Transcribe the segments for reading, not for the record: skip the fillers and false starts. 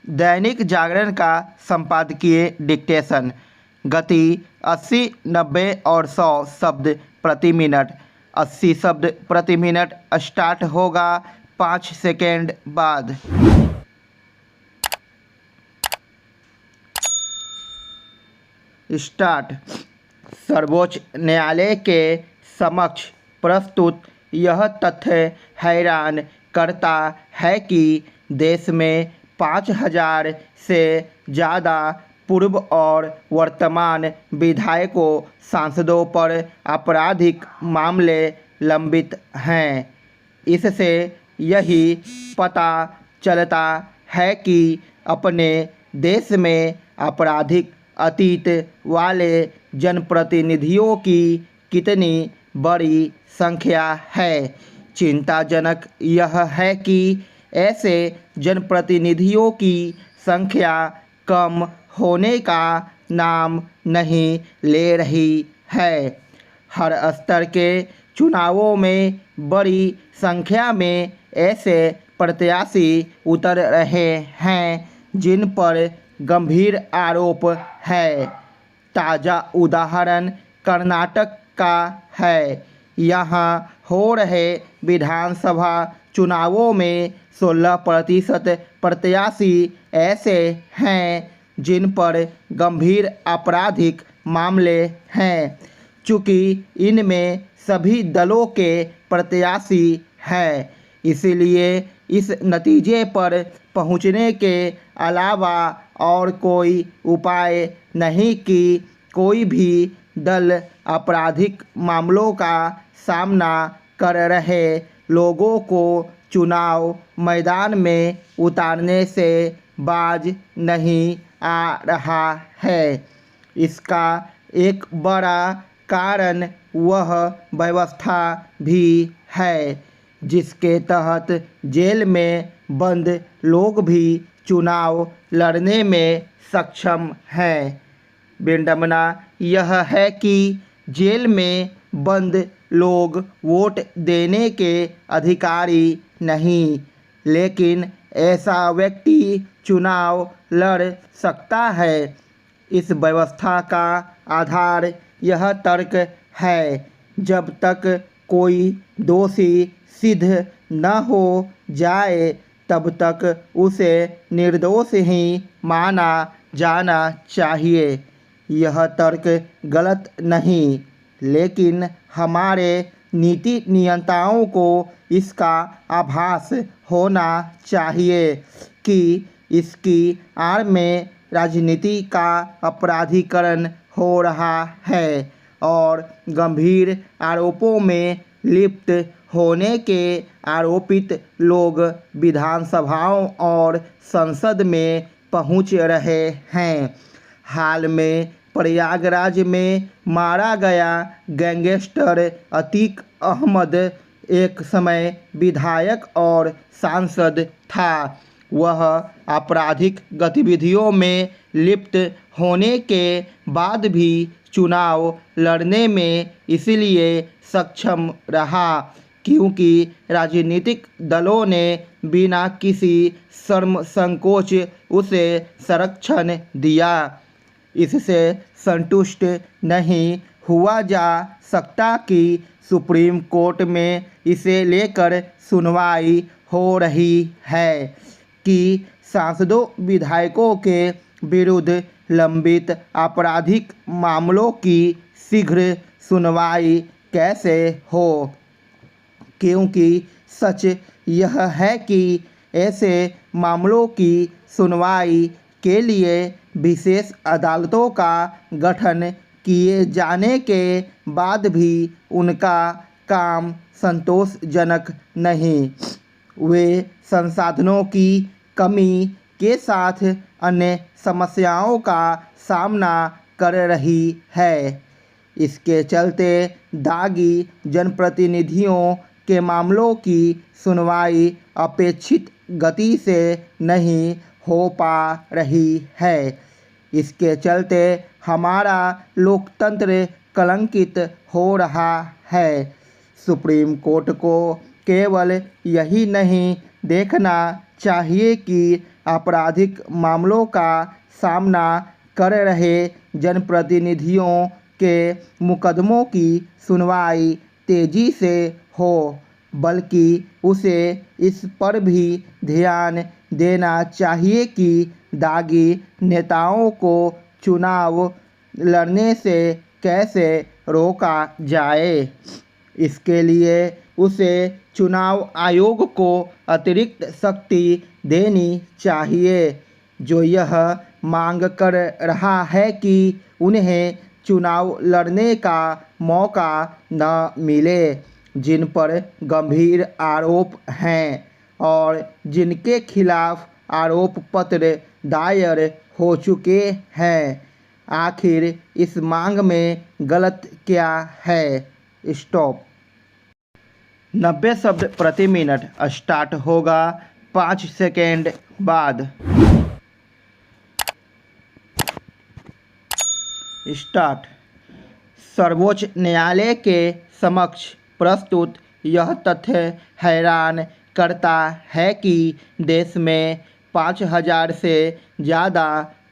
दैनिक जागरण का संपादकीय डिक्टेशन। गति 80, 90 और 100 शब्द प्रति मिनट। 80 शब्द प्रति मिनट स्टार्ट होगा 5 सेकेंड बाद। स्टार्ट। सर्वोच्च न्यायालय के समक्ष प्रस्तुत यह तथ्य हैरान करता है कि देश में 5000 से ज़्यादा पूर्व और वर्तमान विधायकों सांसदों पर आपराधिक मामले लंबित हैं। इससे यही पता चलता है कि अपने देश में आपराधिक अतीत वाले जनप्रतिनिधियों की कितनी बड़ी संख्या है। चिंताजनक यह है कि ऐसे जनप्रतिनिधियों की संख्या कम होने का नाम नहीं ले रही है। हर स्तर के चुनावों में बड़ी संख्या में ऐसे प्रत्याशी उतर रहे हैं जिन पर गंभीर आरोप है। ताज़ा उदाहरण कर्नाटक का है। यहाँ हो रहे विधानसभा चुनावों में 16% प्रत्याशी ऐसे हैं जिन पर गंभीर आपराधिक मामले हैं। चूँकि इनमें सभी दलों के प्रत्याशी हैं, इसलिए इस नतीजे पर पहुंचने के अलावा और कोई उपाय नहीं कि कोई भी दल आपराधिक मामलों का सामना कर रहे लोगों को चुनाव मैदान में उतारने से बाज नहीं आ रहा है। इसका एक बड़ा कारण वह व्यवस्था भी है जिसके तहत जेल में बंद लोग भी चुनाव लड़ने में सक्षम हैं। विडंबना यह है कि जेल में बंद लोग वोट देने के अधिकारी नहीं, लेकिन ऐसा व्यक्ति चुनाव लड़ सकता है। इस व्यवस्था का आधार यह तर्क है, जब तक कोई दोषी सिद्ध न हो जाए तब तक उसे निर्दोष ही माना जाना चाहिए। यह तर्क गलत नहीं, लेकिन हमारे नीति नियंताओं को इसका आभास होना चाहिए कि इसकी आड़ में राजनीति का अपराधीकरण हो रहा है और गंभीर आरोपों में लिप्त होने के आरोपित लोग विधानसभाओं और संसद में पहुंच रहे हैं। हाल में प्रयागराज में मारा गया गैंगस्टर अतीक अहमद एक समय विधायक और सांसद था। वह आपराधिक गतिविधियों में लिप्त होने के बाद भी चुनाव लड़ने में इसलिए सक्षम रहा क्योंकि राजनीतिक दलों ने बिना किसी शर्म संकोच उसे संरक्षण दिया। इससे संतुष्ट नहीं हुआ जा सकता कि सुप्रीम कोर्ट में इसे लेकर सुनवाई हो रही है कि सांसदों विधायकों के विरुद्ध लंबित आपराधिक मामलों की शीघ्र सुनवाई कैसे हो, क्योंकि सच यह है कि ऐसे मामलों की सुनवाई के लिए विशेष अदालतों का गठन किए जाने के बाद भी उनका काम संतोषजनक नहीं। वे संसाधनों की कमी के साथ अन्य समस्याओं का सामना कर रही है। इसके चलते दागी जनप्रतिनिधियों के मामलों की सुनवाई अपेक्षित गति से नहीं हो पा रही है। इसके चलते हमारा लोकतंत्र कलंकित हो रहा है। सुप्रीम कोर्ट को केवल यही नहीं देखना चाहिए कि आपराधिक मामलों का सामना कर रहे जनप्रतिनिधियों के मुकदमों की सुनवाई तेजी से हो, बल्कि उसे इस पर भी ध्यान देना चाहिए कि दागी नेताओं को चुनाव लड़ने से कैसे रोका जाए। इसके लिए उसे चुनाव आयोग को अतिरिक्त शक्ति देनी चाहिए, जो यह मांग कर रहा है कि उन्हें चुनाव लड़ने का मौका न मिले, जिन पर गंभीर आरोप हैं और जिनके खिलाफ आरोप पत्र दायर हो चुके हैं। आखिर इस मांग में गलत क्या है? स्टॉप। 90 शब्द प्रति मिनट स्टार्ट होगा 5 सेकेंड बाद। स्टार्ट। सर्वोच्च न्यायालय के समक्ष प्रस्तुत यह तथ्य हैरान करता है कि देश में 5000 से ज़्यादा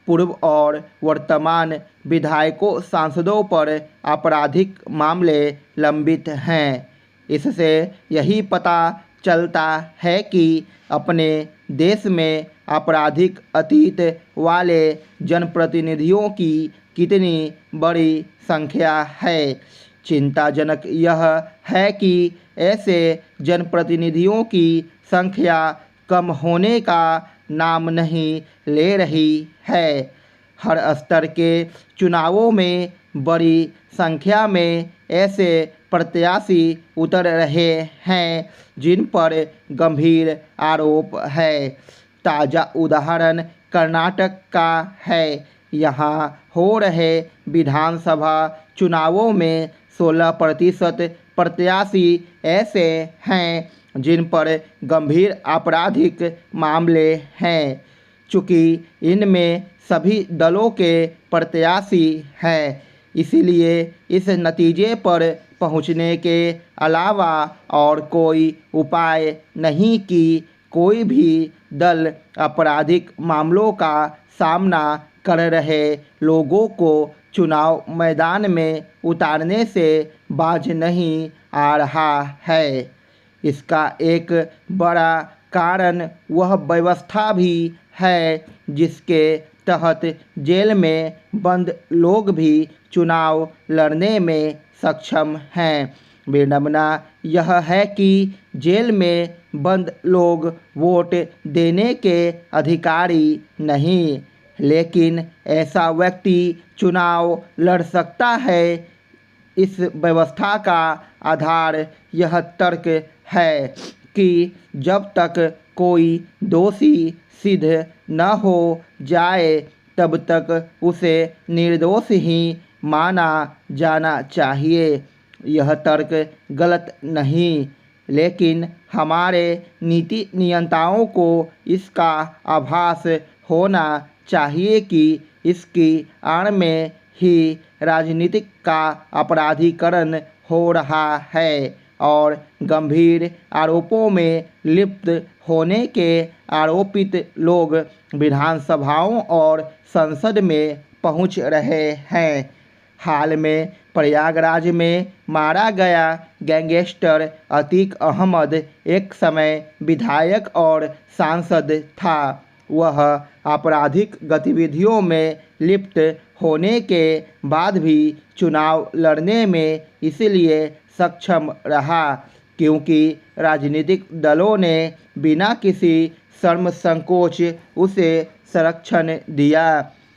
पूर्व और वर्तमान विधायकों सांसदों पर आपराधिक मामले लंबित हैं। इससे यही पता चलता है कि अपने देश में आपराधिक अतीत वाले जनप्रतिनिधियों की कितनी बड़ी संख्या है। चिंताजनक यह है कि ऐसे जनप्रतिनिधियों की संख्या कम होने का नाम नहीं ले रही है। हर स्तर के चुनावों में बड़ी संख्या में ऐसे प्रत्याशी उतर रहे हैं जिन पर गंभीर आरोप है। ताज़ा उदाहरण कर्नाटक का है। यहाँ हो रहे विधानसभा चुनावों में 16% प्रत्याशी ऐसे हैं जिन पर गंभीर आपराधिक मामले हैं। चूँकि इनमें सभी दलों के प्रत्याशी हैं, इसलिए इस नतीजे पर पहुंचने के अलावा और कोई उपाय नहीं कि कोई भी दल आपराधिक मामलों का सामना कर रहे लोगों को चुनाव मैदान में उतारने से बाज नहीं आ रहा है। इसका एक बड़ा कारण वह व्यवस्था भी है जिसके तहत जेल में बंद लोग भी चुनाव लड़ने में सक्षम हैं। विडंबना यह है कि जेल में बंद लोग वोट देने के अधिकारी नहीं, लेकिन ऐसा व्यक्ति चुनाव लड़ सकता है। इस व्यवस्था का आधार यह तर्क है कि जब तक कोई दोषी सिद्ध न हो जाए तब तक उसे निर्दोष ही माना जाना चाहिए। यह तर्क गलत नहीं, लेकिन हमारे नीति नियंताओं को इसका आभास होना चाहिए कि इसकी आड़ में ही राजनीतिक का अपराधीकरण हो रहा है और गंभीर आरोपों में लिप्त होने के आरोपित लोग विधानसभाओं और संसद में पहुंच रहे हैं। हाल में प्रयागराज में मारा गया गैंगस्टर अतीक अहमद एक समय विधायक और सांसद था। वह आपराधिक गतिविधियों में लिप्त होने के बाद भी चुनाव लड़ने में इसलिए सक्षम रहा क्योंकि राजनीतिक दलों ने बिना किसी शर्म संकोच उसे संरक्षण दिया।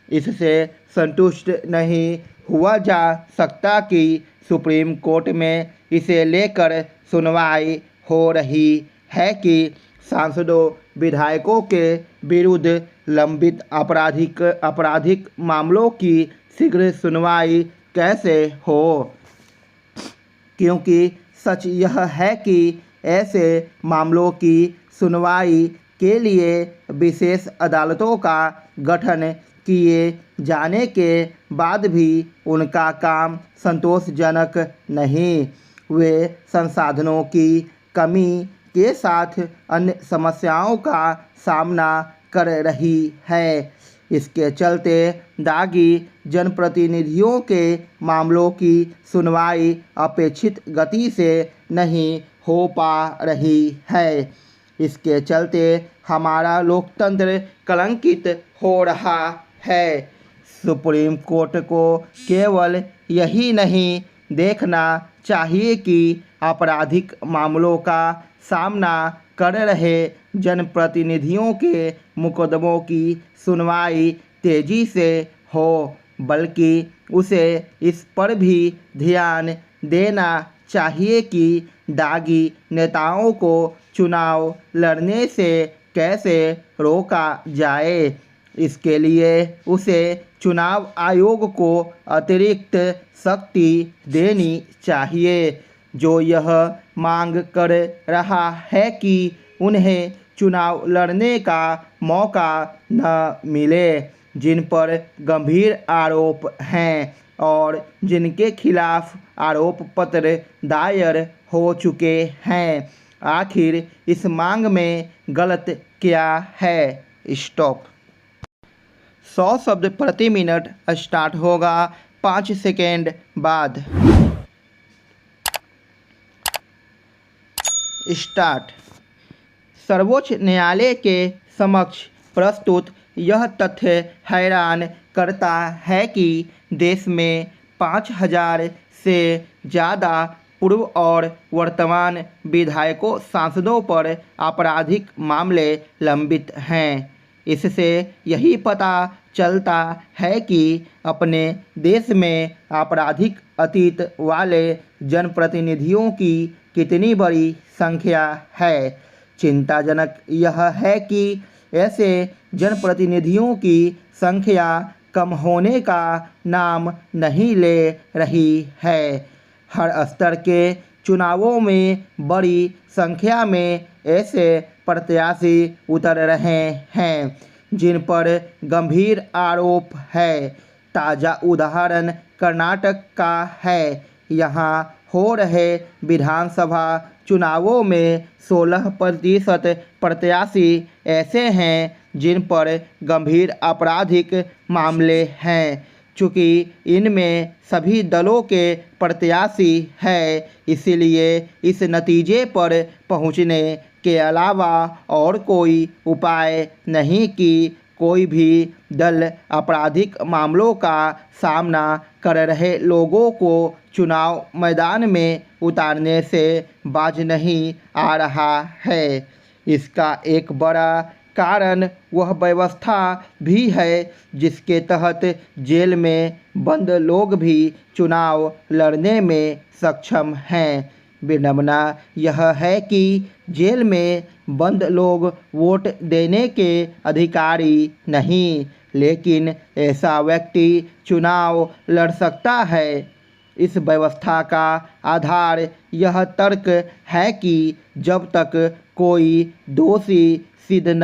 इससे संतुष्ट नहीं हुआ जा सकता कि सुप्रीम कोर्ट में इसे लेकर सुनवाई हो रही है कि सांसदों विधायकों के विरुद्ध लंबित आपराधिक मामलों की शीघ्र सुनवाई कैसे हो, क्योंकि सच यह है कि ऐसे मामलों की सुनवाई के लिए विशेष अदालतों का गठन किए जाने के बाद भी उनका काम संतोषजनक नहीं। वे संसाधनों की कमी के साथ अन्य समस्याओं का सामना कर रही है। इसके चलते दागी जनप्रतिनिधियों के मामलों की सुनवाई अपेक्षित गति से नहीं हो पा रही है। इसके चलते हमारा लोकतंत्र कलंकित हो रहा है। सुप्रीम कोर्ट को केवल यही नहीं देखना चाहिए कि आपराधिक मामलों का सामना कर रहे जनप्रतिनिधियों के मुकदमों की सुनवाई तेजी से हो, बल्कि उसे इस पर भी ध्यान देना चाहिए कि दागी नेताओं को चुनाव लड़ने से कैसे रोका जाए। इसके लिए उसे चुनाव आयोग को अतिरिक्त शक्ति देनी चाहिए, जो यह मांग कर रहा है कि उन्हें चुनाव लड़ने का मौका न मिले, जिन पर गंभीर आरोप हैं और जिनके खिलाफ आरोप पत्र दायर हो चुके हैं। आखिर इस मांग में गलत क्या है? स्टॉप। 100 शब्द प्रति मिनट स्टार्ट होगा 5 सेकेंड बाद। स्टार्ट। सर्वोच्च न्यायालय के समक्ष प्रस्तुत यह तथ्य हैरान करता है कि देश में 5000 से ज़्यादा पूर्व और वर्तमान विधायकों सांसदों पर आपराधिक मामले लंबित हैं। इससे यही पता चलता है कि अपने देश में आपराधिक अतीत वाले जनप्रतिनिधियों की कितनी बड़ी संख्या है। चिंताजनक यह है कि ऐसे जनप्रतिनिधियों की संख्या कम होने का नाम नहीं ले रही है। हर स्तर के चुनावों में बड़ी संख्या में ऐसे प्रत्याशी उतर रहे हैं जिन पर गंभीर आरोप है। ताज़ा उदाहरण कर्नाटक का है। यहाँ हो रहे विधानसभा चुनावों में 16% प्रत्याशी ऐसे हैं जिन पर गंभीर आपराधिक मामले हैं। चूँकि इनमें सभी दलों के प्रत्याशी हैं, इसलिए इस नतीजे पर पहुंचने के अलावा और कोई उपाय नहीं कि कोई भी दल आपराधिक मामलों का सामना कर रहे लोगों को चुनाव मैदान में उतारने से बाज नहीं आ रहा है। इसका एक बड़ा कारण वह व्यवस्था भी है जिसके तहत जेल में बंद लोग भी चुनाव लड़ने में सक्षम हैं। विडंबना यह है कि जेल में बंद लोग वोट देने के अधिकारी नहीं, लेकिन ऐसा व्यक्ति चुनाव लड़ सकता है। इस व्यवस्था का आधार यह तर्क है कि जब तक कोई दोषी सिद्ध न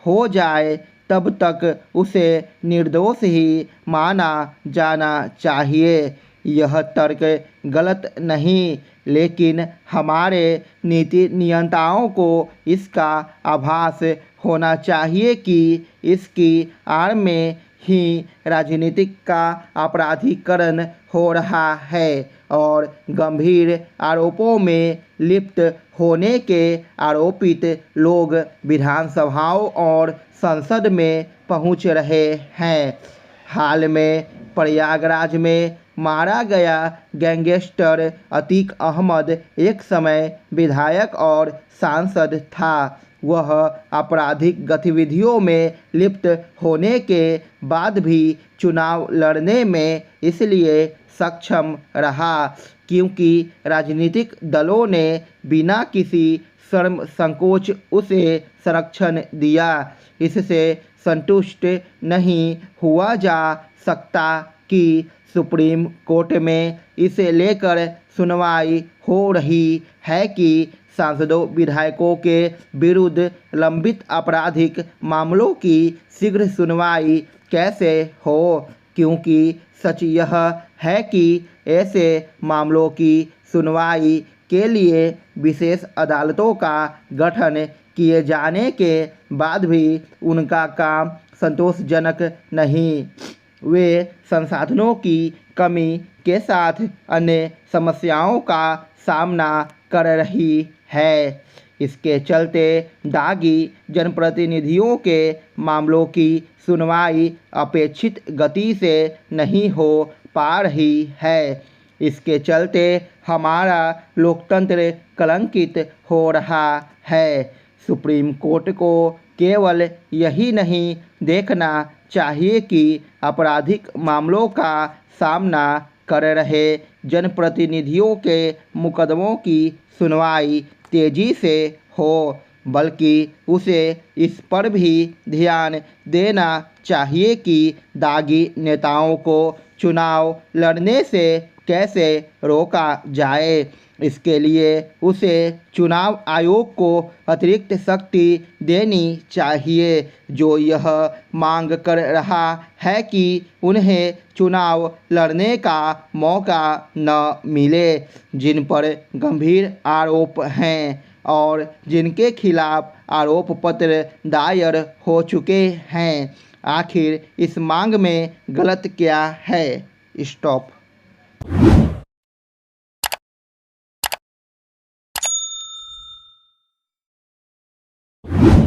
हो जाए तब तक उसे निर्दोष ही माना जाना चाहिए। यह तर्क गलत नहीं, लेकिन हमारे नीति नियंताओं को इसका आभास होना चाहिए कि इसकी आड़ में ही राजनीतिक का आपराधीकरण हो रहा है और गंभीर आरोपों में लिप्त होने के आरोपित लोग विधानसभाओं और संसद में पहुंच रहे हैं। हाल में प्रयागराज में मारा गया गैंगस्टर अतीक अहमद एक समय विधायक और सांसद था। वह आपराधिक गतिविधियों में लिप्त होने के बाद भी चुनाव लड़ने में इसलिए सक्षम रहा क्योंकि राजनीतिक दलों ने बिना किसी शर्म संकोच उसे संरक्षण दिया। इससे संतुष्ट नहीं हुआ जा सकता कि सुप्रीम कोर्ट में इसे लेकर सुनवाई हो रही है कि सांसदों विधायकों के विरुद्ध लंबित आपराधिक मामलों की शीघ्र सुनवाई कैसे हो, क्योंकि सच यह है कि ऐसे मामलों की सुनवाई के लिए विशेष अदालतों का गठन किए जाने के बाद भी उनका काम संतोषजनक नहीं। वे संसाधनों की कमी के साथ अन्य समस्याओं का सामना कर रही है। इसके चलते दागी जनप्रतिनिधियों के मामलों की सुनवाई अपेक्षित गति से नहीं हो पा रही है। इसके चलते हमारा लोकतंत्र कलंकित हो रहा है। सुप्रीम कोर्ट को केवल यही नहीं देखना चाहिए कि आपराधिक मामलों का सामना कर रहे जनप्रतिनिधियों के मुकदमों की सुनवाई तेजी से हो, बल्कि उसे इस पर भी ध्यान देना चाहिए कि दागी नेताओं को चुनाव लड़ने से कैसे रोका जाए। इसके लिए उसे चुनाव आयोग को अतिरिक्त शक्ति देनी चाहिए, जो यह मांग कर रहा है कि उन्हें चुनाव लड़ने का मौका न मिले, जिन पर गंभीर आरोप हैं और जिनके खिलाफ आरोप पत्र दायर हो चुके हैं। आखिर इस मांग में गलत क्या है? स्टॉप।